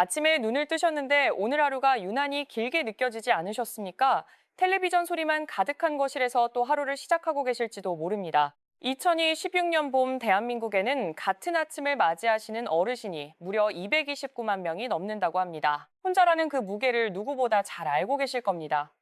아침에 눈을 뜨셨는데 오늘 하루가 유난히 길게 느껴지지 않으셨습니까? 텔레비전 소리만 가득한 거실에서 또 하루를 시작하고 계실지도 모릅니다. 2026년 봄 대한민국에는 같은 아침을 맞이하시는 어르신이 무려 229만 명이 넘는다고 합니다. 혼자라는 그 무게를 누구보다 잘 알고 계실 겁니다.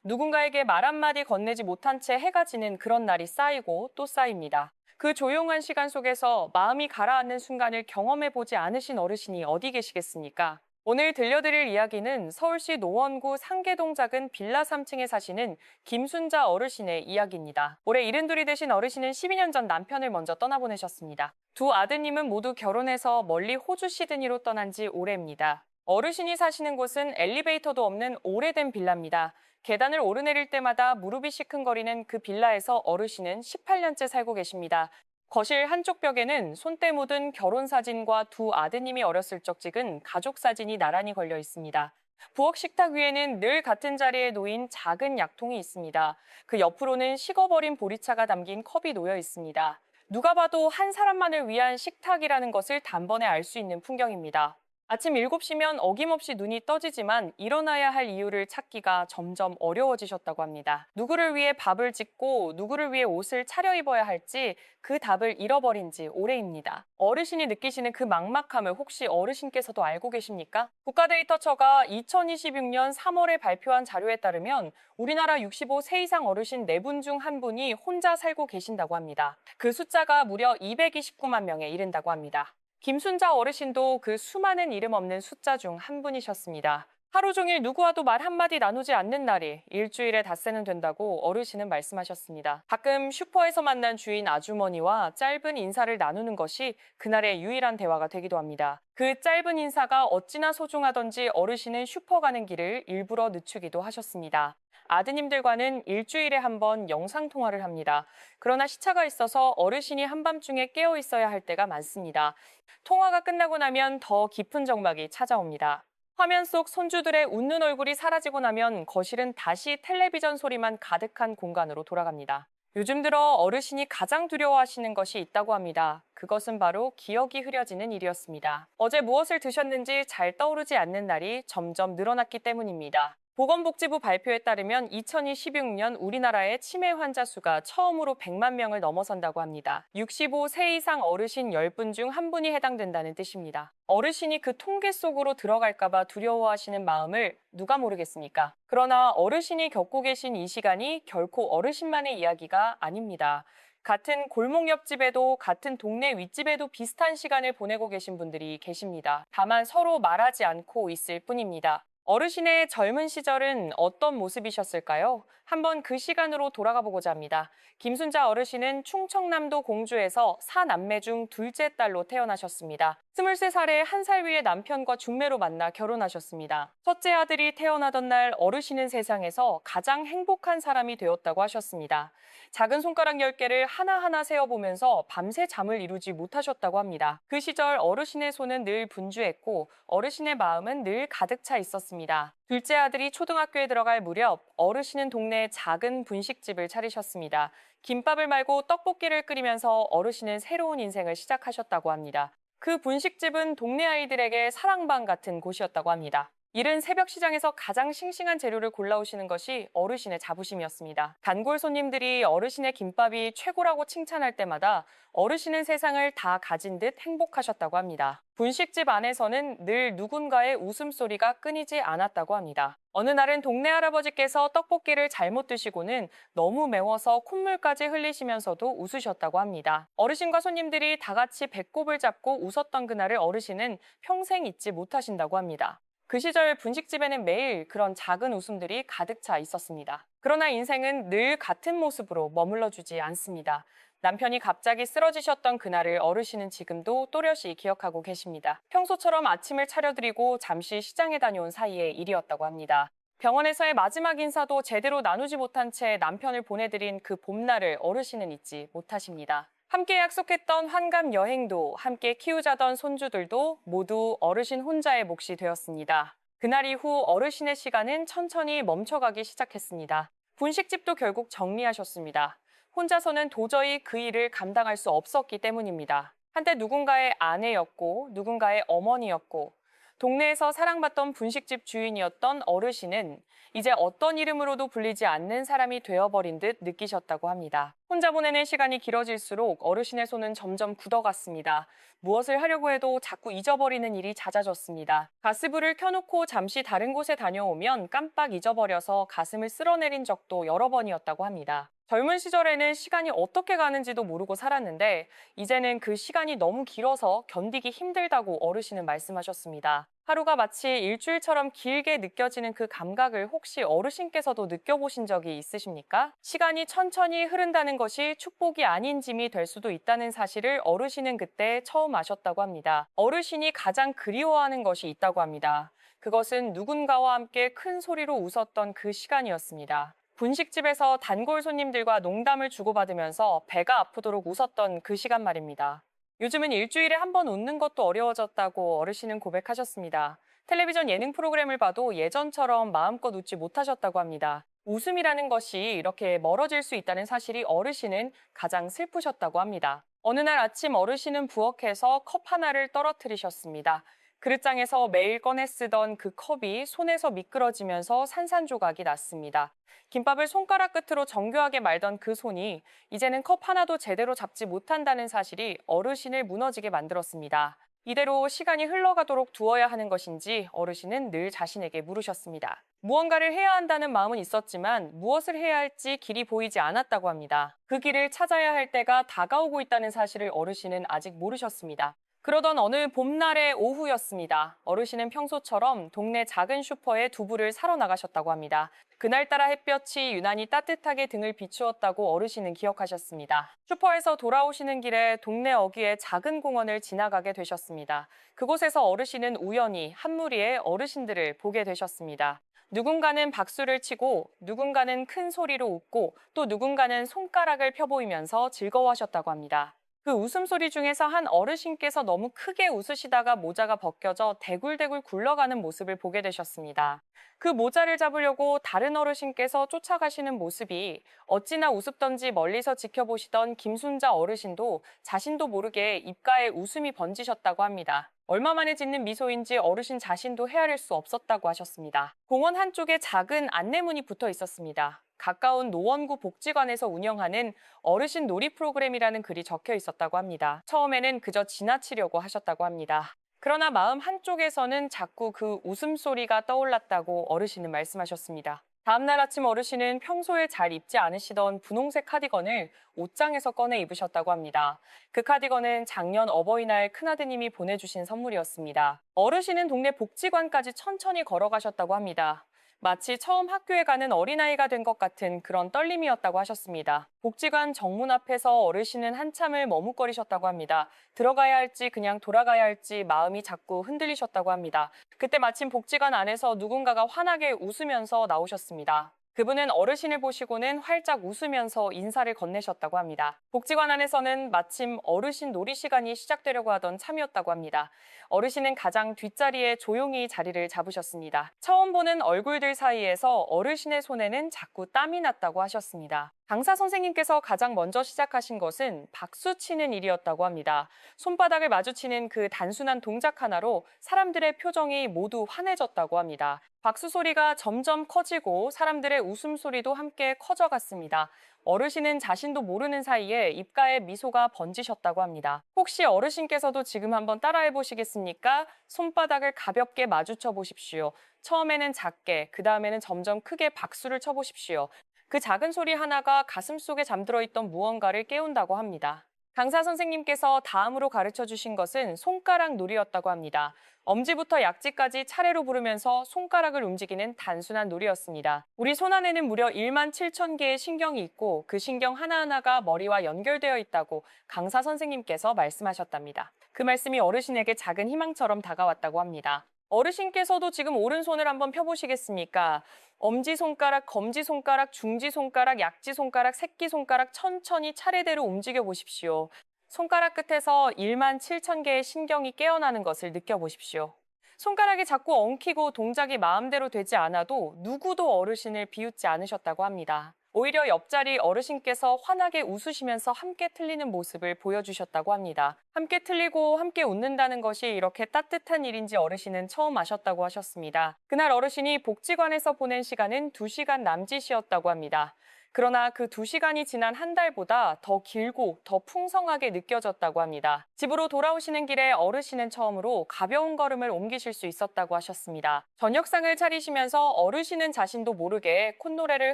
누군가에게 말 한마디 건네지 못한 채 해가 지는 그런 날이 쌓이고 또 쌓입니다. 그 조용한 시간 속에서 마음이 가라앉는 순간을 경험해보지 않으신 어르신이 어디 계시겠습니까? 오늘 들려드릴 이야기는 서울시 노원구 상계동 작은 빌라 3층에 사시는 김순자 어르신의 이야기입니다. 올해 72이 되신 어르신은 12년 전 남편을 먼저 떠나보내셨습니다. 두 아드님은 모두 결혼해서 멀리 호주 시드니로 떠난 지 오래입니다. 어르신이 사시는 곳은 엘리베이터도 없는 오래된 빌라입니다. 계단을 오르내릴 때마다 무릎이 시큰거리는 그 빌라에서 어르신은 18년째 살고 계십니다. 거실 한쪽 벽에는 손때 묻은 결혼 사진과 두 아드님이 어렸을 적 찍은 가족 사진이 나란히 걸려 있습니다. 부엌 식탁 위에는 늘 같은 자리에 놓인 작은 약통이 있습니다. 그 옆으로는 식어버린 보리차가 담긴 컵이 놓여 있습니다. 누가 봐도 한 사람만을 위한 식탁이라는 것을 단번에 알 수 있는 풍경입니다. 아침 7시면 어김없이 눈이 떠지지만 일어나야 할 이유를 찾기가 점점 어려워지셨다고 합니다. 누구를 위해 밥을 짓고 누구를 위해 옷을 차려입어야 할지 그 답을 잃어버린 지 오래입니다. 어르신이 느끼시는 그 막막함을 혹시 어르신께서도 알고 계십니까? 국가데이터처가 2026년 3월에 발표한 자료에 따르면 우리나라 65세 이상 어르신 4분 중 1분이 혼자 살고 계신다고 합니다. 그 숫자가 무려 229만 명에 이른다고 합니다. 김순자 어르신도 그 수많은 이름 없는 숫자 중 한 분이셨습니다. 하루 종일 누구와도 말 한마디 나누지 않는 날이 일주일에 닷새는 된다고 어르신은 말씀하셨습니다. 가끔 슈퍼에서 만난 주인 아주머니와 짧은 인사를 나누는 것이 그날의 유일한 대화가 되기도 합니다. 그 짧은 인사가 어찌나 소중하던지 어르신은 슈퍼 가는 길을 일부러 늦추기도 하셨습니다. 아드님들과는 일주일에 한 번 영상통화를 합니다. 그러나 시차가 있어서 어르신이 한밤중에 깨어 있어야 할 때가 많습니다. 통화가 끝나고 나면 더 깊은 정막이 찾아옵니다. 화면 속 손주들의 웃는 얼굴이 사라지고 나면 거실은 다시 텔레비전 소리만 가득한 공간으로 돌아갑니다. 요즘 들어 어르신이 가장 두려워하시는 것이 있다고 합니다. 그것은 바로 기억이 흐려지는 일이었습니다. 어제 무엇을 드셨는지 잘 떠오르지 않는 날이 점점 늘어났기 때문입니다. 보건복지부 발표에 따르면 2026년 우리나라의 치매 환자 수가 처음으로 100만 명을 넘어선다고 합니다. 65세 이상 어르신 10분 중 1분이 해당된다는 뜻입니다. 어르신이 그 통계 속으로 들어갈까 봐 두려워하시는 마음을 누가 모르겠습니까? 그러나 어르신이 겪고 계신 이 시간이 결코 어르신만의 이야기가 아닙니다. 같은 골목 옆집에도 같은 동네 윗집에도 비슷한 시간을 보내고 계신 분들이 계십니다. 다만 서로 말하지 않고 있을 뿐입니다. 어르신의 젊은 시절은 어떤 모습이셨을까요? 한번 그 시간으로 돌아가 보고자 합니다. 김순자 어르신은 충청남도 공주에서 4남매 중 둘째 딸로 태어나셨습니다. 23살에 1살 위의 남편과 중매로 만나 결혼하셨습니다. 첫째 아들이 태어나던 날 어르신은 세상에서 가장 행복한 사람이 되었다고 하셨습니다. 작은 손가락 10개를 하나하나 세어보면서 밤새 잠을 이루지 못하셨다고 합니다. 그 시절 어르신의 손은 늘 분주했고 어르신의 마음은 늘 가득 차 있었습니다. 둘째 아들이 초등학교에 들어갈 무렵 어르신은 동네에 작은 분식집을 차리셨습니다. 김밥을 말고 떡볶이를 끓이면서 어르신은 새로운 인생을 시작하셨다고 합니다. 그 분식집은 동네 아이들에게 사랑방 같은 곳이었다고 합니다. 이른 새벽 시장에서 가장 싱싱한 재료를 골라오시는 것이 어르신의 자부심이었습니다. 단골 손님들이 어르신의 김밥이 최고라고 칭찬할 때마다 어르신은 세상을 다 가진 듯 행복하셨다고 합니다. 분식집 안에서는 늘 누군가의 웃음소리가 끊이지 않았다고 합니다. 어느 날은 동네 할아버지께서 떡볶이를 잘못 드시고는 너무 매워서 콧물까지 흘리시면서도 웃으셨다고 합니다. 어르신과 손님들이 다 같이 배꼽을 잡고 웃었던 그날을 어르신은 평생 잊지 못하신다고 합니다. 그 시절 분식집에는 매일 그런 작은 웃음들이 가득 차 있었습니다. 그러나 인생은 늘 같은 모습으로 머물러 주지 않습니다. 남편이 갑자기 쓰러지셨던 그날을 어르신은 지금도 또렷이 기억하고 계십니다. 평소처럼 아침을 차려드리고 잠시 시장에 다녀온 사이의 일이었다고 합니다. 병원에서의 마지막 인사도 제대로 나누지 못한 채 남편을 보내드린 그 봄날을 어르신은 잊지 못하십니다. 함께 약속했던 환갑 여행도 함께 키우자던 손주들도 모두 어르신 혼자의 몫이 되었습니다. 그날 이후 어르신의 시간은 천천히 멈춰가기 시작했습니다. 분식집도 결국 정리하셨습니다. 혼자서는 도저히 그 일을 감당할 수 없었기 때문입니다. 한때 누군가의 아내였고 누군가의 어머니였고 동네에서 사랑받던 분식집 주인이었던 어르신은 이제 어떤 이름으로도 불리지 않는 사람이 되어버린 듯 느끼셨다고 합니다. 혼자 보내는 시간이 길어질수록 어르신의 손은 점점 굳어갔습니다. 무엇을 하려고 해도 자꾸 잊어버리는 일이 잦아졌습니다. 가스불을 켜놓고 잠시 다른 곳에 다녀오면 깜빡 잊어버려서 가슴을 쓸어내린 적도 여러 번이었다고 합니다. 젊은 시절에는 시간이 어떻게 가는지도 모르고 살았는데 이제는 그 시간이 너무 길어서 견디기 힘들다고 어르신은 말씀하셨습니다. 하루가 마치 일주일처럼 길게 느껴지는 그 감각을 혹시 어르신께서도 느껴보신 적이 있으십니까? 시간이 천천히 흐른다는 것이 축복이 아닌 짐이 될 수도 있다는 사실을 어르신은 그때 처음 아셨다고 합니다. 어르신이 가장 그리워하는 것이 있다고 합니다. 그것은 누군가와 함께 큰 소리로 웃었던 그 시간이었습니다. 분식집에서 단골 손님들과 농담을 주고받으면서 배가 아프도록 웃었던 그 시간 말입니다. 요즘은 일주일에 한 번 웃는 것도 어려워졌다고 어르신은 고백하셨습니다. 텔레비전 예능 프로그램을 봐도 예전처럼 마음껏 웃지 못하셨다고 합니다. 웃음이라는 것이 이렇게 멀어질 수 있다는 사실이 어르신은 가장 슬프셨다고 합니다. 어느 날 아침 어르신은 부엌에서 컵 하나를 떨어뜨리셨습니다. 그릇장에서 매일 꺼내 쓰던 그 컵이 손에서 미끄러지면서 산산조각이 났습니다. 김밥을 손가락 끝으로 정교하게 말던 그 손이 이제는 컵 하나도 제대로 잡지 못한다는 사실이 어르신을 무너지게 만들었습니다. 이대로 시간이 흘러가도록 두어야 하는 것인지 어르신은 늘 자신에게 물으셨습니다. 무언가를 해야 한다는 마음은 있었지만 무엇을 해야 할지 길이 보이지 않았다고 합니다. 그 길을 찾아야 할 때가 다가오고 있다는 사실을 어르신은 아직 모르셨습니다. 그러던 어느 봄날의 오후였습니다. 어르신은 평소처럼 동네 작은 슈퍼에 두부를 사러 나가셨다고 합니다. 그날따라 햇볕이 유난히 따뜻하게 등을 비추었다고 어르신은 기억하셨습니다. 슈퍼에서 돌아오시는 길에 동네 어귀의 작은 공원을 지나가게 되셨습니다. 그곳에서 어르신은 우연히 한 무리의 어르신들을 보게 되셨습니다. 누군가는 박수를 치고 누군가는 큰 소리로 웃고 또 누군가는 손가락을 펴보이면서 즐거워하셨다고 합니다. 그 웃음소리 중에서 한 어르신께서 너무 크게 웃으시다가 모자가 벗겨져 대굴대굴 굴러가는 모습을 보게 되셨습니다. 그 모자를 잡으려고 다른 어르신께서 쫓아가시는 모습이 어찌나 우습던지 멀리서 지켜보시던 김순자 어르신도 자신도 모르게 입가에 웃음이 번지셨다고 합니다. 얼마 만에 짓는 미소인지 어르신 자신도 헤아릴 수 없었다고 하셨습니다. 공원 한쪽에 작은 안내문이 붙어 있었습니다. 가까운 노원구 복지관에서 운영하는 어르신 놀이 프로그램이라는 글이 적혀 있었다고 합니다. 처음에는 그저 지나치려고 하셨다고 합니다. 그러나 마음 한쪽에서는 자꾸 그 웃음소리가 떠올랐다고 어르신은 말씀하셨습니다. 다음날 아침 어르신은 평소에 잘 입지 않으시던 분홍색 카디건을 옷장에서 꺼내 입으셨다고 합니다. 그 카디건은 작년 어버이날 큰아드님이 보내주신 선물이었습니다. 어르신은 동네 복지관까지 천천히 걸어가셨다고 합니다. 마치 처음 학교에 가는 어린아이가 된 것 같은 그런 떨림이었다고 하셨습니다. 복지관 정문 앞에서 어르신은 한참을 머뭇거리셨다고 합니다. 들어가야 할지 그냥 돌아가야 할지 마음이 자꾸 흔들리셨다고 합니다. 그때 마침 복지관 안에서 누군가가 환하게 웃으면서 나오셨습니다. 그분은 어르신을 보시고는 활짝 웃으면서 인사를 건네셨다고 합니다. 복지관 안에서는 마침 어르신 놀이 시간이 시작되려고 하던 참이었다고 합니다. 어르신은 가장 뒷자리에 조용히 자리를 잡으셨습니다. 처음 보는 얼굴들 사이에서 어르신의 손에는 자꾸 땀이 났다고 하셨습니다. 강사 선생님께서 가장 먼저 시작하신 것은 박수 치는 일이었다고 합니다. 손바닥을 마주치는 그 단순한 동작 하나로 사람들의 표정이 모두 환해졌다고 합니다. 박수 소리가 점점 커지고 사람들의 웃음소리도 함께 커져갔습니다. 어르신은 자신도 모르는 사이에 입가에 미소가 번지셨다고 합니다. 혹시 어르신께서도 지금 한번 따라해 보시겠습니까? 손바닥을 가볍게 마주쳐 보십시오. 처음에는 작게, 그 다음에는 점점 크게 박수를 쳐 보십시오. 그 작은 소리 하나가 가슴속에 잠들어 있던 무언가를 깨운다고 합니다. 강사 선생님께서 다음으로 가르쳐 주신 것은 손가락 놀이였다고 합니다. 엄지부터 약지까지 차례로 부르면서 손가락을 움직이는 단순한 놀이였습니다. 우리 손 안에는 무려 1만 7천 개의 신경이 있고 그 신경 하나하나가 머리와 연결되어 있다고 강사 선생님께서 말씀하셨답니다. 그 말씀이 어르신에게 작은 희망처럼 다가왔다고 합니다. 어르신께서도 지금 오른손을 한번 펴보시겠습니까? 엄지손가락, 검지손가락, 중지손가락, 약지손가락, 새끼손가락 천천히 차례대로 움직여 보십시오. 손가락 끝에서 1만 7천 개의 신경이 깨어나는 것을 느껴보십시오. 손가락이 자꾸 엉키고 동작이 마음대로 되지 않아도 누구도 어르신을 비웃지 않으셨다고 합니다. 오히려 옆자리 어르신께서 환하게 웃으시면서 함께 틀리는 모습을 보여주셨다고 합니다. 함께 틀리고 함께 웃는다는 것이 이렇게 따뜻한 일인지 어르신은 처음 아셨다고 하셨습니다. 그날 어르신이 복지관에서 보낸 시간은 2시간 남짓이었다고 합니다. 그러나 그 2시간이 지난 한 달보다 더 길고 더 풍성하게 느껴졌다고 합니다. 집으로 돌아오시는 길에 어르신은 처음으로 가벼운 걸음을 옮기실 수 있었다고 하셨습니다. 저녁상을 차리시면서 어르신은 자신도 모르게 콧노래를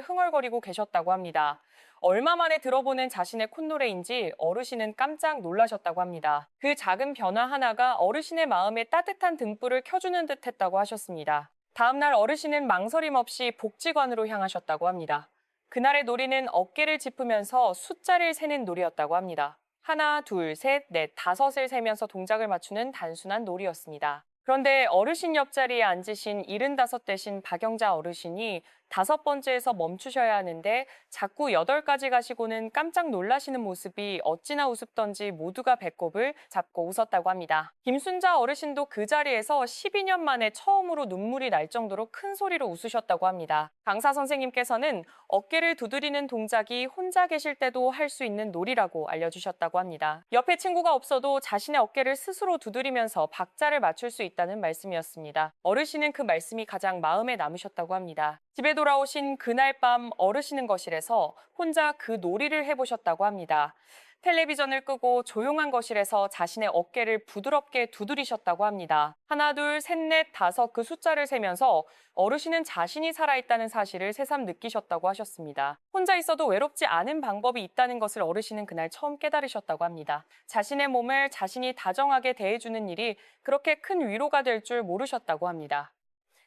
흥얼거리고 계셨다고 합니다. 얼마 만에 들어보는 자신의 콧노래인지 어르신은 깜짝 놀라셨다고 합니다. 그 작은 변화 하나가 어르신의 마음에 따뜻한 등불을 켜주는 듯 했다고 하셨습니다. 다음 날 어르신은 망설임 없이 복지관으로 향하셨다고 합니다. 그날의 놀이는 어깨를 짚으면서 숫자를 세는 놀이였다고 합니다. 하나, 둘, 셋, 넷, 다섯을 세면서 동작을 맞추는 단순한 놀이였습니다. 그런데 어르신 옆자리에 앉으신 75 대신 박영자 어르신이 5번째에서 멈추셔야 하는데 자꾸 8가지 가시고는 깜짝 놀라시는 모습이 어찌나 우습던지 모두가 배꼽을 잡고 웃었다고 합니다. 김순자 어르신도 그 자리에서 12년 만에 처음으로 눈물이 날 정도로 큰 소리로 웃으셨다고 합니다. 강사 선생님께서는 어깨를 두드리는 동작이 혼자 계실 때도 할 수 있는 놀이라고 알려주셨다고 합니다. 옆에 친구가 없어도 자신의 어깨를 스스로 두드리면서 박자를 맞출 수 있다는 말씀이었습니다. 어르신은 그 말씀이 가장 마음에 남으셨다고 합니다. 집에 돌아오신 그날 밤 어르신은 거실에서 혼자 그 놀이를 해보셨다고 합니다. 텔레비전을 끄고 조용한 거실에서 자신의 어깨를 부드럽게 두드리셨다고 합니다. 하나, 둘, 셋, 넷, 다섯 그 숫자를 세면서 어르신은 자신이 살아있다는 사실을 새삼 느끼셨다고 하셨습니다. 혼자 있어도 외롭지 않은 방법이 있다는 것을 어르신은 그날 처음 깨달으셨다고 합니다. 자신의 몸을 자신이 다정하게 대해주는 일이 그렇게 큰 위로가 될 줄 모르셨다고 합니다.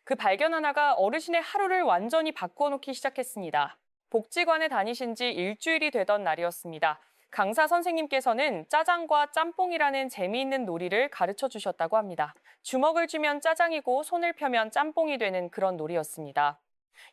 그 발견 하나가 어르신의 하루를 완전히 바꿔놓기 시작했습니다. 복지관에 다니신 지 일주일이 되던 날이었습니다. 강사 선생님께서는 짜장과 짬뽕이라는 재미있는 놀이를 가르쳐 주셨다고 합니다. 주먹을 쥐면 짜장이고 손을 펴면 짬뽕이 되는 그런 놀이였습니다.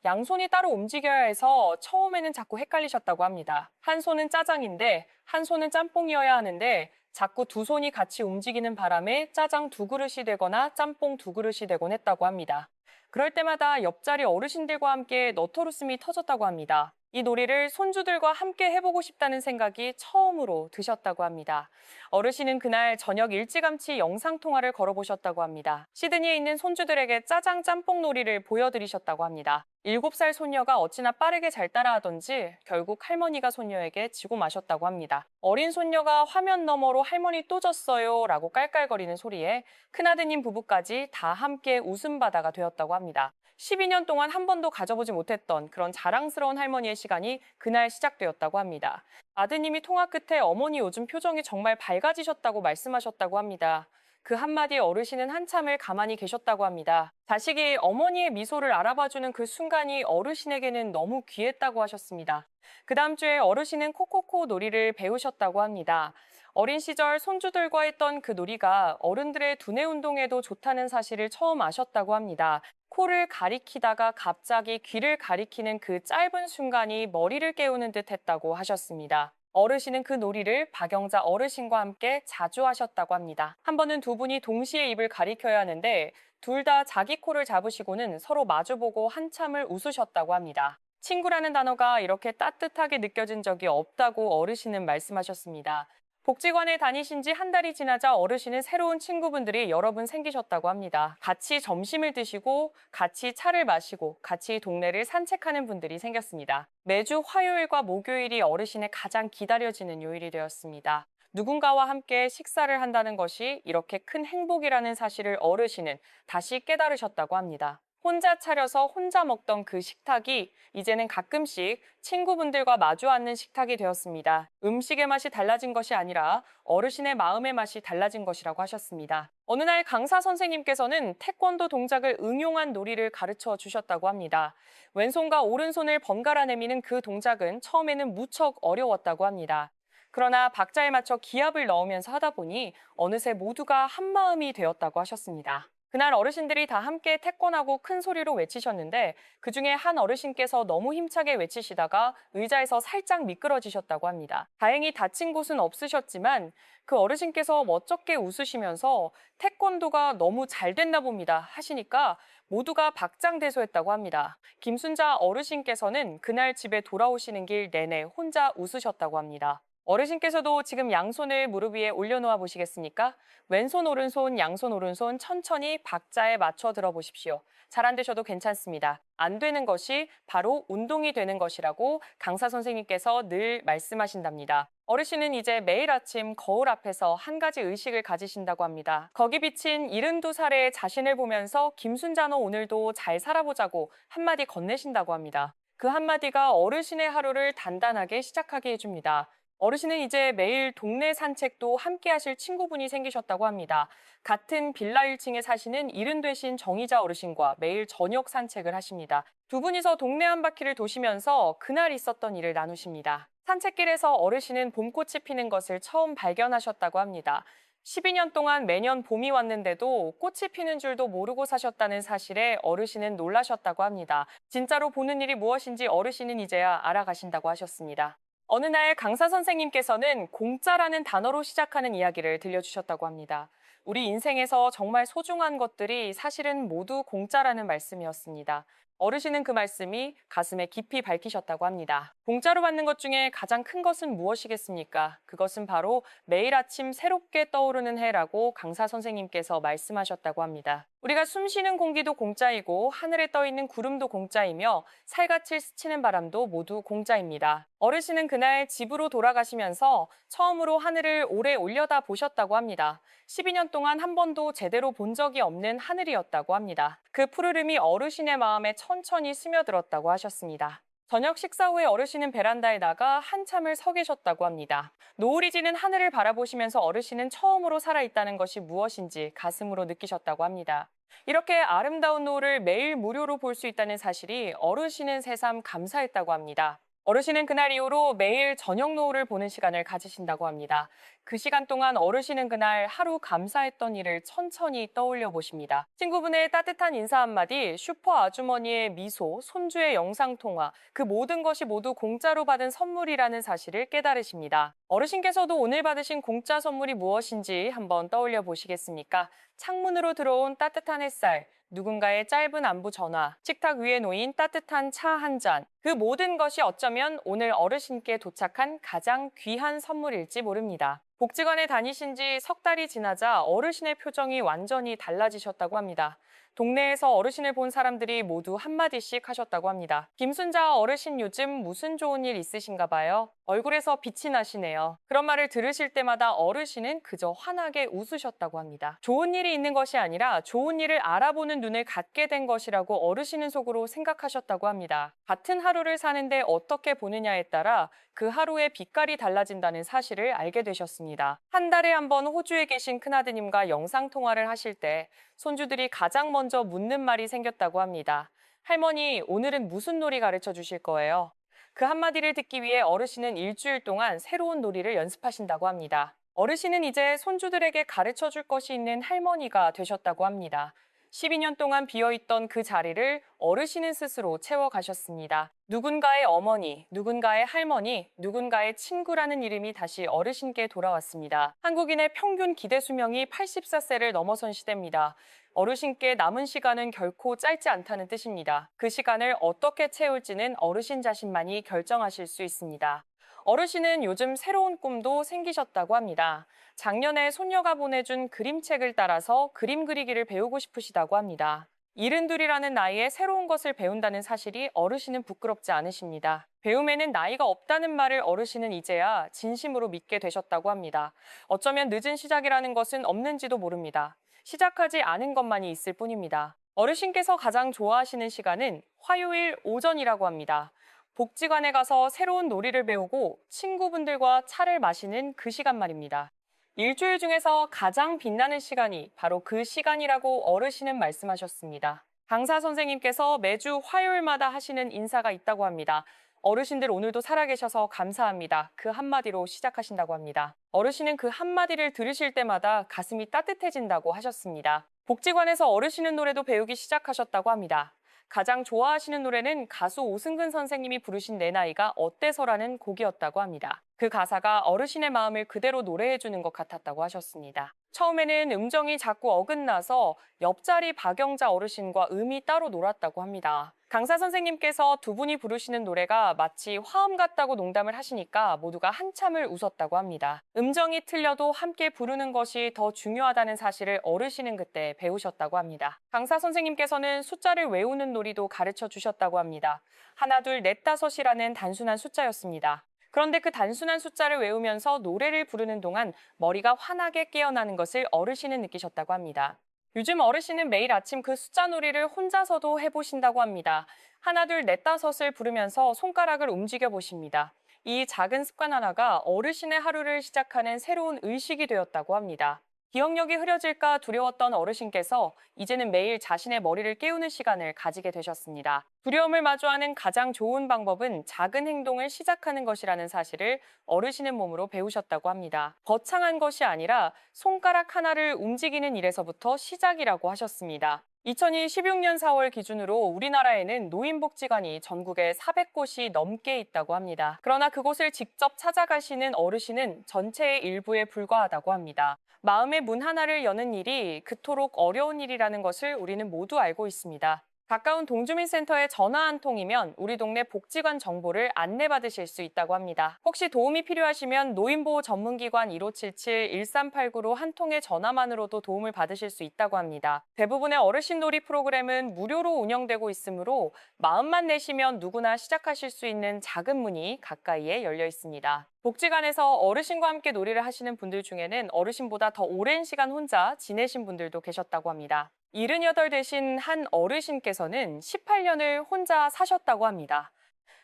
양손이 따로 움직여야 해서 처음에는 자꾸 헷갈리셨다고 합니다. 한 손은 짜장인데 한 손은 짬뽕이어야 하는데 자꾸 두 손이 같이 움직이는 바람에 짜장 2그릇이 되거나 짬뽕 2그릇이 되곤 했다고 합니다. 그럴 때마다 옆자리 어르신들과 함께 너털웃음이 터졌다고 합니다. 이 놀이를 손주들과 함께 해보고 싶다는 생각이 처음으로 드셨다고 합니다. 어르신은 그날 저녁 일찌감치 영상통화를 걸어보셨다고 합니다. 시드니에 있는 손주들에게 짜장 짬뽕 놀이를 보여드리셨다고 합니다. 7살 손녀가 어찌나 빠르게 잘 따라하던지 결국 할머니가 손녀에게 지고 마셨다고 합니다. 어린 손녀가 화면 너머로 할머니 또 졌어요 라고 깔깔거리는 소리에 큰아드님 부부까지 다 함께 웃음바다가 되었다고 합니다. 12년 동안 한 번도 가져보지 못했던 그런 자랑스러운 할머니의 시간이 그날 시작되었다고 합니다. 아드님이 통화 끝에 어머니 요즘 표정이 정말 밝아지셨다고 말씀하셨다고 합니다. 그 한마디에 어르신은 한참을 가만히 계셨다고 합니다. 자식이 어머니의 미소를 알아봐주는 그 순간이 어르신에게는 너무 귀했다고 하셨습니다. 그 다음 주에 어르신은 코코코 놀이를 배우셨다고 합니다. 어린 시절 손주들과 했던 그 놀이가 어른들의 두뇌 운동에도 좋다는 사실을 처음 아셨다고 합니다. 코를 가리키다가 갑자기 귀를 가리키는 그 짧은 순간이 머리를 깨우는 듯 했다고 하셨습니다. 어르신은 그 놀이를 박영자 어르신과 함께 자주 하셨다고 합니다. 한 번은 두 분이 동시에 입을 가리켜야 하는데 둘 다 자기 코를 잡으시고는 서로 마주보고 한참을 웃으셨다고 합니다. 친구라는 단어가 이렇게 따뜻하게 느껴진 적이 없다고 어르신은 말씀하셨습니다. 복지관에 다니신 지 한 달이 지나자 어르신은 새로운 친구분들이 여러 분 생기셨다고 합니다. 같이 점심을 드시고 같이 차를 마시고 같이 동네를 산책하는 분들이 생겼습니다. 매주 화요일과 목요일이 어르신의 가장 기다려지는 요일이 되었습니다. 누군가와 함께 식사를 한다는 것이 이렇게 큰 행복이라는 사실을 어르신은 다시 깨달으셨다고 합니다. 혼자 차려서 혼자 먹던 그 식탁이 이제는 가끔씩 친구분들과 마주 앉는 식탁이 되었습니다. 음식의 맛이 달라진 것이 아니라 어르신의 마음의 맛이 달라진 것이라고 하셨습니다. 어느 날 강사 선생님께서는 태권도 동작을 응용한 놀이를 가르쳐 주셨다고 합니다. 왼손과 오른손을 번갈아 내미는 그 동작은 처음에는 무척 어려웠다고 합니다. 그러나 박자에 맞춰 기합을 넣으면서 하다 보니 어느새 모두가 한마음이 되었다고 하셨습니다. 그날 어르신들이 다 함께 태권하고 큰 소리로 외치셨는데 그중에 한 어르신께서 너무 힘차게 외치시다가 의자에서 살짝 미끄러지셨다고 합니다. 다행히 다친 곳은 없으셨지만 그 어르신께서 멋쩍게 웃으시면서 태권도가 너무 잘 됐나 봅니다 하시니까 모두가 박장대소했다고 합니다. 김순자 어르신께서는 그날 집에 돌아오시는 길 내내 혼자 웃으셨다고 합니다. 어르신께서도 지금 양손을 무릎 위에 올려놓아 보시겠습니까? 왼손, 오른손, 양손, 오른손 천천히 박자에 맞춰 들어보십시오. 잘 안 되셔도 괜찮습니다. 안 되는 것이 바로 운동이 되는 것이라고 강사 선생님께서 늘 말씀하신답니다. 어르신은 이제 매일 아침 거울 앞에서 한 가지 의식을 가지신다고 합니다. 거기 비친 72살의 자신을 보면서 김순자 너 오늘도 잘 살아보자고 한마디 건네신다고 합니다. 그 한마디가 어르신의 하루를 단단하게 시작하게 해줍니다. 어르신은 이제 매일 동네 산책도 함께 하실 친구분이 생기셨다고 합니다. 같은 빌라 1층에 사시는 70 되신 정의자 어르신과 매일 저녁 산책을 하십니다. 두 분이서 동네 한 바퀴를 도시면서 그날 있었던 일을 나누십니다. 산책길에서 어르신은 봄꽃이 피는 것을 처음 발견하셨다고 합니다. 12년 동안 매년 봄이 왔는데도 꽃이 피는 줄도 모르고 사셨다는 사실에 어르신은 놀라셨다고 합니다. 진짜로 보는 일이 무엇인지 어르신은 이제야 알아가신다고 하셨습니다. 어느 날 강사 선생님께서는 공짜라는 단어로 시작하는 이야기를 들려주셨다고 합니다. 우리 인생에서 정말 소중한 것들이 사실은 모두 공짜라는 말씀이었습니다. 어르신은 그 말씀이 가슴에 깊이 박히셨다고 합니다. 공짜로 받는 것 중에 가장 큰 것은 무엇이겠습니까? 그것은 바로 매일 아침 새롭게 떠오르는 해라고 강사 선생님께서 말씀하셨다고 합니다. 우리가 숨 쉬는 공기도 공짜이고 하늘에 떠 있는 구름도 공짜이며 살갗을 스치는 바람도 모두 공짜입니다. 어르신은 그날 집으로 돌아가시면서 처음으로 하늘을 오래 올려다 보셨다고 합니다. 12년 동안 한 번도 제대로 본 적이 없는 하늘이었다고 합니다. 그 푸르름이 어르신의 마음에 천천히 스며들었다고 하셨습니다. 저녁 식사 후에 어르신은 베란다에 나가 한참을 서 계셨다고 합니다. 노을이 지는 하늘을 바라보시면서 어르신은 처음으로 살아있다는 것이 무엇인지 가슴으로 느끼셨다고 합니다. 이렇게 아름다운 노을을 매일 무료로 볼 수 있다는 사실이 어르신은 새삼 감사했다고 합니다. 어르신은 그날 이후로 매일 저녁 노을을 보는 시간을 가지신다고 합니다. 그 시간 동안 어르신은 그날 하루 감사했던 일을 천천히 떠올려 보십니다. 친구분의 따뜻한 인사 한마디, 슈퍼 아주머니의 미소, 손주의 영상통화, 그 모든 것이 모두 공짜로 받은 선물이라는 사실을 깨달으십니다. 어르신께서도 오늘 받으신 공짜 선물이 무엇인지 한번 떠올려 보시겠습니까? 창문으로 들어온 따뜻한 햇살, 누군가의 짧은 안부 전화, 식탁 위에 놓인 따뜻한 차 한 잔. 그 모든 것이 어쩌면 오늘 어르신께 도착한 가장 귀한 선물일지 모릅니다. 복지관에 다니신 지 석 달이 지나자 어르신의 표정이 완전히 달라지셨다고 합니다. 동네에서 어르신을 본 사람들이 모두 한마디씩 하셨다고 합니다. 김순자 어르신 요즘 무슨 좋은 일 있으신가 봐요. 얼굴에서 빛이 나시네요. 그런 말을 들으실 때마다 어르신은 그저 환하게 웃으셨다고 합니다. 좋은 일이 있는 것이 아니라 좋은 일을 알아보는 눈을 갖게 된 것이라고 어르신은 속으로 생각하셨다고 합니다. 같은 하루를 사는데 어떻게 보느냐에 따라 그 하루의 빛깔이 달라진다는 사실을 알게 되셨습니다. 한 달에 한 번 호주에 계신 큰아드님과 영상통화를 하실 때 손주들이 가장 먼저 묻는 말이 생겼다고 합니다. 할머니, 오늘은 무슨 놀이 가르쳐 주실 거예요? 그 한마디를 듣기 위해 어르신은 일주일 동안 새로운 놀이를 연습하신다고 합니다. 어르신은 이제 손주들에게 가르쳐 줄 것이 있는 할머니가 되셨다고 합니다. 12년 동안 비어있던 그 자리를 어르신은 스스로 채워가셨습니다. 누군가의 어머니, 누군가의 할머니, 누군가의 친구라는 이름이 다시 어르신께 돌아왔습니다. 한국인의 평균 기대 수명이 84세를 넘어선 시대입니다. 어르신께 남은 시간은 결코 짧지 않다는 뜻입니다. 그 시간을 어떻게 채울지는 어르신 자신만이 결정하실 수 있습니다. 어르신은 요즘 새로운 꿈도 생기셨다고 합니다. 작년에 손녀가 보내준 그림책을 따라서 그림 그리기를 배우고 싶으시다고 합니다. 72이라는 나이에 새로운 것을 배운다는 사실이 어르신은 부끄럽지 않으십니다. 배움에는 나이가 없다는 말을 어르신은 이제야 진심으로 믿게 되셨다고 합니다. 어쩌면 늦은 시작이라는 것은 없는지도 모릅니다. 시작하지 않은 것만이 있을 뿐입니다. 어르신께서 가장 좋아하시는 시간은 화요일 오전이라고 합니다. 복지관에 가서 새로운 놀이를 배우고 친구분들과 차를 마시는 그 시간 말입니다. 일주일 중에서 가장 빛나는 시간이 바로 그 시간이라고 어르신은 말씀하셨습니다. 강사 선생님께서 매주 화요일마다 하시는 인사가 있다고 합니다. 어르신들 오늘도 살아계셔서 감사합니다. 그 한마디로 시작하신다고 합니다. 어르신은 그 한마디를 들으실 때마다 가슴이 따뜻해진다고 하셨습니다. 복지관에서 어르신은 노래도 배우기 시작하셨다고 합니다. 가장 좋아하시는 노래는 가수 오승근 선생님이 부르신 내 나이가 어때서라는 곡이었다고 합니다. 그 가사가 어르신의 마음을 그대로 노래해주는 것 같았다고 하셨습니다. 처음에는 음정이 자꾸 어긋나서 옆자리 박영자 어르신과 음이 따로 놀았다고 합니다. 강사 선생님께서 두 분이 부르시는 노래가 마치 화음 같다고 농담을 하시니까 모두가 한참을 웃었다고 합니다. 음정이 틀려도 함께 부르는 것이 더 중요하다는 사실을 어르신은 그때 배우셨다고 합니다. 강사 선생님께서는 숫자를 외우는 놀이도 가르쳐 주셨다고 합니다. 하나, 둘, 넷, 다섯이라는 단순한 숫자였습니다. 그런데 그 단순한 숫자를 외우면서 노래를 부르는 동안 머리가 환하게 깨어나는 것을 어르신은 느끼셨다고 합니다. 요즘 어르신은 매일 아침 그 숫자 놀이를 혼자서도 해보신다고 합니다. 하나, 둘, 넷, 다섯을 부르면서 손가락을 움직여 보십니다. 이 작은 습관 하나가 어르신의 하루를 시작하는 새로운 의식이 되었다고 합니다. 기억력이 흐려질까 두려웠던 어르신께서 이제는 매일 자신의 머리를 깨우는 시간을 가지게 되셨습니다. 두려움을 마주하는 가장 좋은 방법은 작은 행동을 시작하는 것이라는 사실을 어르신의 몸으로 배우셨다고 합니다. 거창한 것이 아니라 손가락 하나를 움직이는 일에서부터 시작이라고 하셨습니다. 2016년 4월 기준으로 우리나라에는 노인복지관이 전국에 400곳이 넘게 있다고 합니다. 그러나 그곳을 직접 찾아가시는 어르신은 전체의 일부에 불과하다고 합니다. 마음의 문 하나를 여는 일이 그토록 어려운 일이라는 것을 우리는 모두 알고 있습니다. 가까운 동주민센터에 전화 한 통이면 우리 동네 복지관 정보를 안내받으실 수 있다고 합니다. 혹시 도움이 필요하시면 노인보호 전문기관 1577-1389로 한 통의 전화만으로도 도움을 받으실 수 있다고 합니다. 대부분의 어르신 놀이 프로그램은 무료로 운영되고 있으므로 마음만 내시면 누구나 시작하실 수 있는 작은 문이 가까이에 열려 있습니다. 복지관에서 어르신과 함께 놀이를 하시는 분들 중에는 어르신보다 더 오랜 시간 혼자 지내신 분들도 계셨다고 합니다. 78 되신 한 어르신께서는 18년을 혼자 사셨다고 합니다.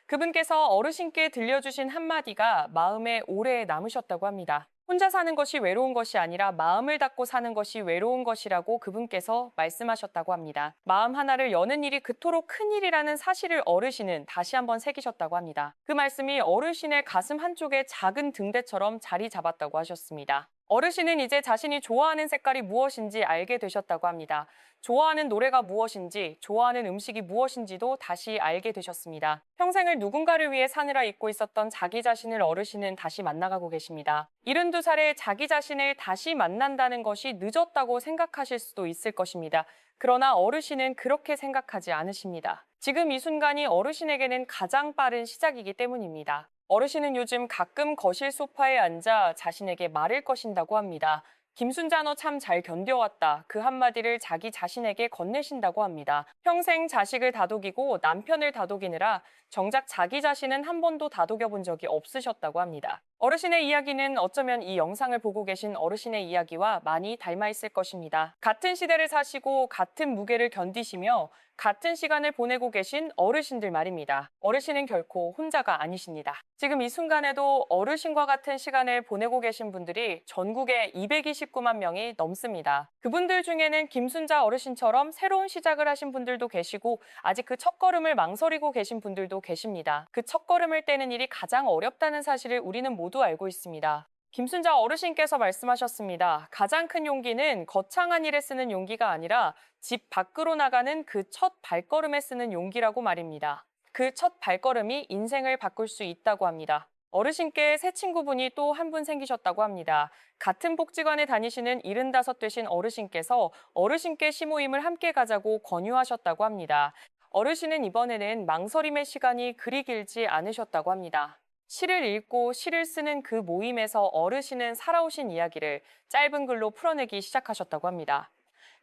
그분께서 어르신께 들려주신 한마디가 마음에 오래 남으셨다고 합니다. 혼자 사는 것이 외로운 것이 아니라 마음을 닫고 사는 것이 외로운 것이라고 그분께서 말씀하셨다고 합니다. 마음 하나를 여는 일이 그토록 큰 일이라는 사실을 어르신은 다시 한번 새기셨다고 합니다. 그 말씀이 어르신의 가슴 한쪽에 작은 등대처럼 자리 잡았다고 하셨습니다. 어르신은 이제 자신이 좋아하는 색깔이 무엇인지 알게 되셨다고 합니다. 좋아하는 노래가 무엇인지, 좋아하는 음식이 무엇인지도 다시 알게 되셨습니다. 평생을 누군가를 위해 사느라 잊고 있었던 자기 자신을 어르신은 다시 만나가고 계십니다. 72살에 자기 자신을 다시 만난다는 것이 늦었다고 생각하실 수도 있을 것입니다. 그러나 어르신은 그렇게 생각하지 않으십니다. 지금 이 순간이 어르신에게는 가장 빠른 시작이기 때문입니다. 어르신은 요즘 가끔 거실 소파에 앉아 자신에게 말을 거신다고 합니다. 김순자 너 참 잘 견뎌왔다. 그 한마디를 자기 자신에게 건네신다고 합니다. 평생 자식을 다독이고 남편을 다독이느라 정작 자기 자신은 한 번도 다독여 본 적이 없으셨다고 합니다. 어르신의 이야기는 어쩌면 이 영상을 보고 계신 어르신의 이야기와 많이 닮아 있을 것입니다. 같은 시대를 사시고 같은 무게를 견디시며 같은 시간을 보내고 계신 어르신들 말입니다. 어르신은 결코 혼자가 아니십니다. 지금 이 순간에도 어르신과 같은 시간을 보내고 계신 분들이 전국에 229만 명이 넘습니다. 그분들 중에는 김순자 어르신처럼 새로운 시작을 하신 분들도 계시고 아직 그 첫걸음을 망설이고 계신 분들도 계십니다. 그 첫걸음을 떼는 일이 가장 어렵다는 사실을 우리는 모두 알고 있습니다. 김순자 어르신께서 말씀하셨습니다. 가장 큰 용기는 거창한 일에 쓰는 용기가 아니라 집 밖으로 나가는 그 첫 발걸음에 쓰는 용기라고 말입니다. 그 첫 발걸음이 인생을 바꿀 수 있다고 합니다. 어르신께 새 친구분이 또 한 분 생기셨다고 합니다. 같은 복지관에 다니시는 75 되신 어르신께서 어르신께 시모임을 함께 가자고 권유하셨다고 합니다. 어르신은 이번에는 망설임의 시간이 그리 길지 않으셨다고 합니다. 시를 읽고 시를 쓰는 그 모임에서 어르신은 살아오신 이야기를 짧은 글로 풀어내기 시작하셨다고 합니다.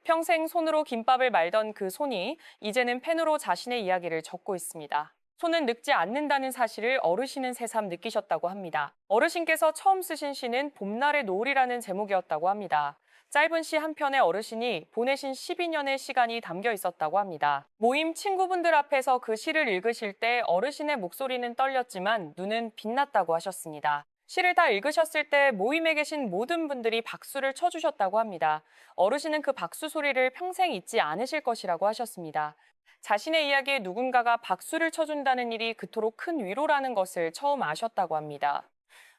평생 손으로 김밥을 말던 그 손이 이제는 펜으로 자신의 이야기를 적고 있습니다. 손은 늙지 않는다는 사실을 어르신은 새삼 느끼셨다고 합니다. 어르신께서 처음 쓰신 시는 봄날의 노을이라는 제목이었다고 합니다. 짧은 시 한 편에 어르신이 보내신 12년의 시간이 담겨 있었다고 합니다. 모임 친구분들 앞에서 그 시를 읽으실 때 어르신의 목소리는 떨렸지만 눈은 빛났다고 하셨습니다. 시를 다 읽으셨을 때 모임에 계신 모든 분들이 박수를 쳐주셨다고 합니다. 어르신은 그 박수 소리를 평생 잊지 않으실 것이라고 하셨습니다. 자신의 이야기에 누군가가 박수를 쳐준다는 일이 그토록 큰 위로라는 것을 처음 아셨다고 합니다.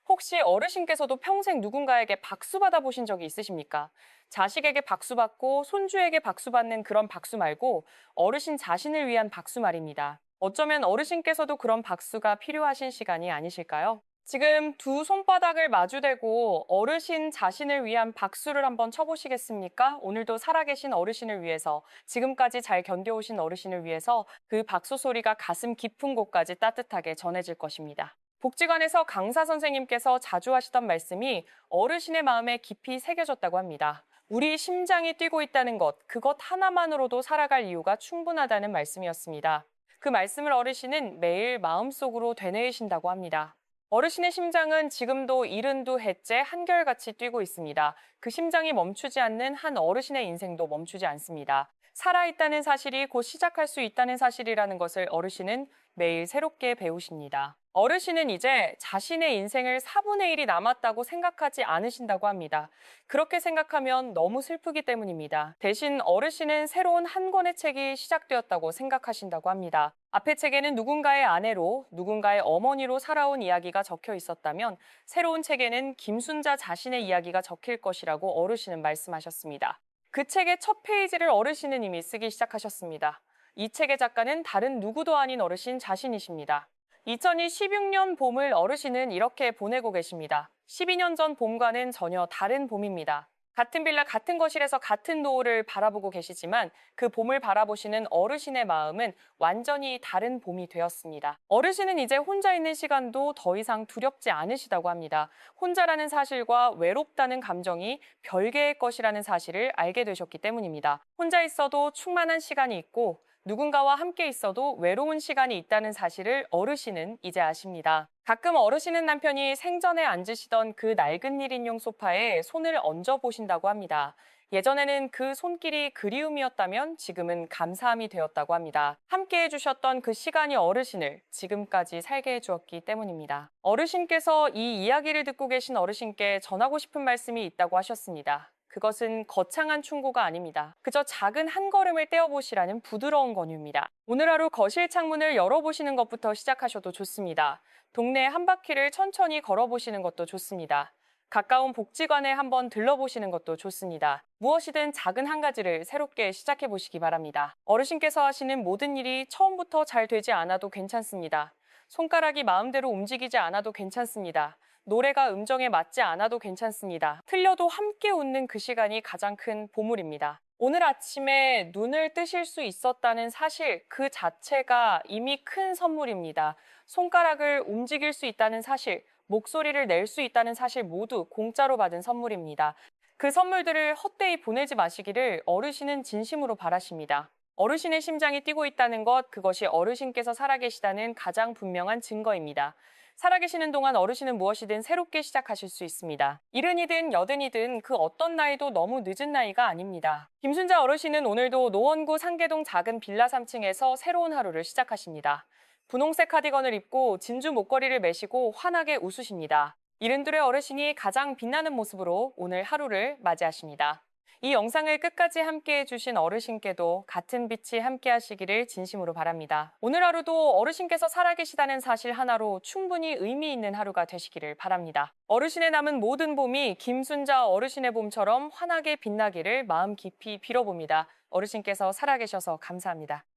혹시 어르신께서도 평생 누군가에게 박수 받아보신 적이 있으십니까? 자식에게 박수 받고 손주에게 박수 받는 그런 박수 말고 어르신 자신을 위한 박수 말입니다. 어쩌면 어르신께서도 그런 박수가 필요하신 시간이 아니실까요? 지금 두 손바닥을 마주대고 어르신 자신을 위한 박수를 한번 쳐보시겠습니까? 오늘도 살아계신 어르신을 위해서, 지금까지 잘 견뎌오신 어르신을 위해서 그 박수 소리가 가슴 깊은 곳까지 따뜻하게 전해질 것입니다. 복지관에서 강사 선생님께서 자주 하시던 말씀이 어르신의 마음에 깊이 새겨졌다고 합니다. 우리 심장이 뛰고 있다는 것, 그것 하나만으로도 살아갈 이유가 충분하다는 말씀이었습니다. 그 말씀을 어르신은 매일 마음속으로 되뇌이신다고 합니다. 어르신의 심장은 지금도 72해째 한결같이 뛰고 있습니다. 그 심장이 멈추지 않는 한 어르신의 인생도 멈추지 않습니다. 살아있다는 사실이 곧 시작할 수 있다는 사실이라는 것을 어르신은 매일 새롭게 배우십니다. 어르신은 이제 자신의 인생을 4분의 1이 남았다고 생각하지 않으신다고 합니다. 그렇게 생각하면 너무 슬프기 때문입니다. 대신 어르신은 새로운 한 권의 책이 시작되었다고 생각하신다고 합니다. 앞의 책에는 누군가의 아내로, 누군가의 어머니로 살아온 이야기가 적혀 있었다면 새로운 책에는 김순자 자신의 이야기가 적힐 것이라고 어르신은 말씀하셨습니다. 그 책의 첫 페이지를 어르신은 이미 쓰기 시작하셨습니다. 이 책의 작가는 다른 누구도 아닌 어르신 자신이십니다. 2016년 봄을 어르신은 이렇게 보내고 계십니다. 12년 전 봄과는 전혀 다른 봄입니다. 같은 빌라 같은 거실에서 같은 노을을 바라보고 계시지만 그 봄을 바라보시는 어르신의 마음은 완전히 다른 봄이 되었습니다. 어르신은 이제 혼자 있는 시간도 더 이상 두렵지 않으시다고 합니다. 혼자라는 사실과 외롭다는 감정이 별개의 것이라는 사실을 알게 되셨기 때문입니다. 혼자 있어도 충만한 시간이 있고 누군가와 함께 있어도 외로운 시간이 있다는 사실을 어르신은 이제 아십니다. 가끔 어르신은 남편이 생전에 앉으시던 그 낡은 1인용 소파에 손을 얹어 보신다고 합니다. 예전에는 그 손길이 그리움이었다면 지금은 감사함이 되었다고 합니다. 함께 해주셨던 그 시간이 어르신을 지금까지 살게 해주었기 때문입니다. 어르신께서 이 이야기를 듣고 계신 어르신께 전하고 싶은 말씀이 있다고 하셨습니다. 그것은 거창한 충고가 아닙니다. 그저 작은 한 걸음을 떼어보시라는 부드러운 권유입니다. 오늘 하루 거실 창문을 열어보시는 것부터 시작하셔도 좋습니다. 동네 한 바퀴를 천천히 걸어보시는 것도 좋습니다. 가까운 복지관에 한번 들러보시는 것도 좋습니다. 무엇이든 작은 한 가지를 새롭게 시작해보시기 바랍니다. 어르신께서 하시는 모든 일이 처음부터 잘 되지 않아도 괜찮습니다. 손가락이 마음대로 움직이지 않아도 괜찮습니다. 노래가 음정에 맞지 않아도 괜찮습니다. 틀려도 함께 웃는 그 시간이 가장 큰 보물입니다. 오늘 아침에 눈을 뜨실 수 있었다는 사실 그 자체가 이미 큰 선물입니다. 손가락을 움직일 수 있다는 사실, 목소리를 낼 수 있다는 사실 모두 공짜로 받은 선물입니다. 그 선물들을 헛되이 보내지 마시기를 어르신은 진심으로 바라십니다. 어르신의 심장이 뛰고 있다는 것, 그것이 어르신께서 살아계시다는 가장 분명한 증거입니다. 살아계시는 동안 어르신은 무엇이든 새롭게 시작하실 수 있습니다. 70이든 80이든 그 어떤 나이도 너무 늦은 나이가 아닙니다. 김순자 어르신은 오늘도 노원구 상계동 작은 빌라 3층에서 새로운 하루를 시작하십니다. 분홍색 카디건을 입고 진주 목걸이를 매시고 환하게 웃으십니다. 72의 어르신이 가장 빛나는 모습으로 오늘 하루를 맞이하십니다. 이 영상을 끝까지 함께해 주신 어르신께도 같은 빛이 함께 하시기를 진심으로 바랍니다. 오늘 하루도 어르신께서 살아계시다는 사실 하나로 충분히 의미 있는 하루가 되시기를 바랍니다. 어르신의 남은 모든 봄이 김순자 어르신의 봄처럼 환하게 빛나기를 마음 깊이 빌어봅니다. 어르신께서 살아계셔서 감사합니다.